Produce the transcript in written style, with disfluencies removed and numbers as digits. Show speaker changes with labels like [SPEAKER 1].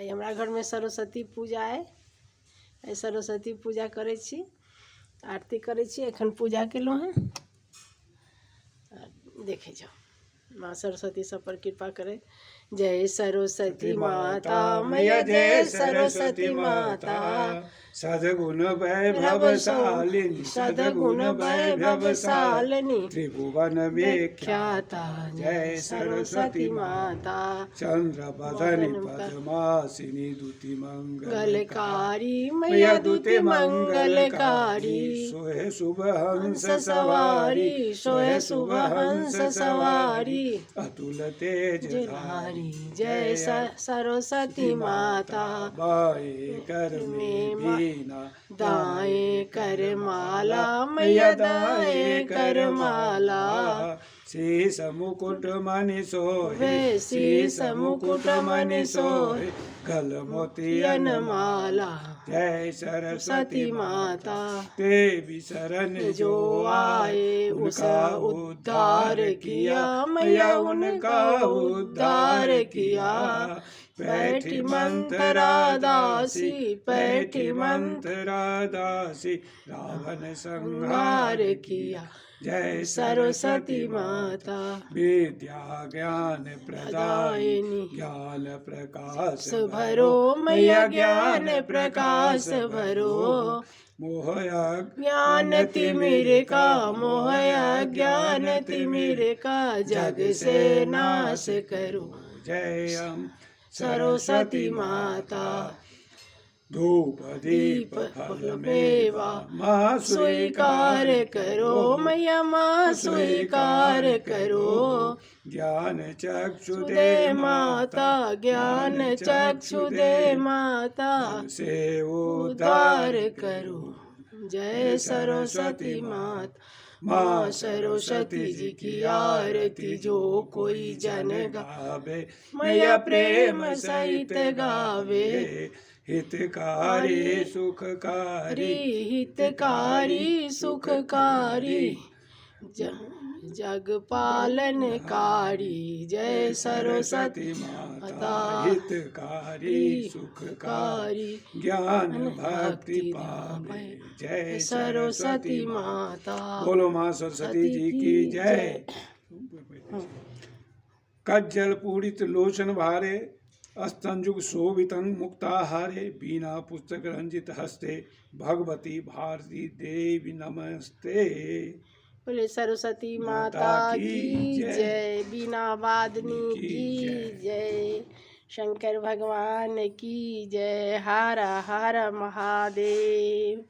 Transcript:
[SPEAKER 1] आई हमरा घर में सरस्वती पूजा है। सरस्वती पूजा करे छी, आरती करे छी। एखन पूजा केलहुँ हैं। देखे जाओ माँ सरस्वती सब पर कृपा करे। जय सरस्वती माता मैया, जय सरस्वती माता।
[SPEAKER 2] सद्गुण वैभवशालिनी, सद्गुण वैभवशालिनी, त्रिभुवन विख्याता जय सरस्वती माता। चंद्र बदनी पद्मासिनी दुति मंगलकारी मैया, दुति मंगलकारी। सोहे शुभ हंस सवारी, सोहे शुभ हंस सवारी, अतुल तेज धारी
[SPEAKER 1] जय सरस्वती माता।
[SPEAKER 2] बाएं कर में बीना,
[SPEAKER 1] दाएं कर माला मैया, दाएं कर माला।
[SPEAKER 2] शीस मुकुट मणि सोहे, शीस मुकुट मणि सोहे, गल मोतियन माला जय सरस्वती माता। देवी शरण जो आए उसका उद्धार किया मैया, उनका उद्धार किया। बैठी मंत्रा दासी, बैठी मंत्रा दासी, रावण संहार किया जय सरस्वती माता। विद्या ज्ञान प्रदायिनी, ज्ञान प्रकाश भरो मैया, ज्ञान प्रकाश भरो। मोह
[SPEAKER 1] ज्ञान तिमिर का, मोह ज्ञान तिमिर का, जग से नाश करो
[SPEAKER 2] जय
[SPEAKER 1] सरस्वती माता।
[SPEAKER 2] धूप दीप फल मेवा माँ
[SPEAKER 1] स्वीकार करो मैया, माँ स्वीकार करो।
[SPEAKER 2] ज्ञान चक्षु
[SPEAKER 1] दे माता, ज्ञान चक्षु दे माता,
[SPEAKER 2] से उद्धार
[SPEAKER 1] करो जय सरस्वती माता। माँ सरस्वती जी की आरती जो कोई जन गावे मैया, प्रेम सहित गावे।
[SPEAKER 2] हितकारी सुखकारी,
[SPEAKER 1] हितकारी सुखकारी, जग पालनकारी जय सरस्वती माता।
[SPEAKER 2] हितकारी सुखकारी, ज्ञान भक्ति पावे जय सरस्वती
[SPEAKER 1] माता।
[SPEAKER 2] बोलो माँ सरस्वती जी की जय। कज्जल पूरित लोचन भारे, स्तंजुग शोभितं मुक्ताहारे, बीना पुस्तक रंजित हस्ते, भगवती भारती देवी नमस्ते।
[SPEAKER 1] बोले सरस्वती माता की जय, बीना वादनी की जय, शंकर भगवान की जय। हर हर महादेव।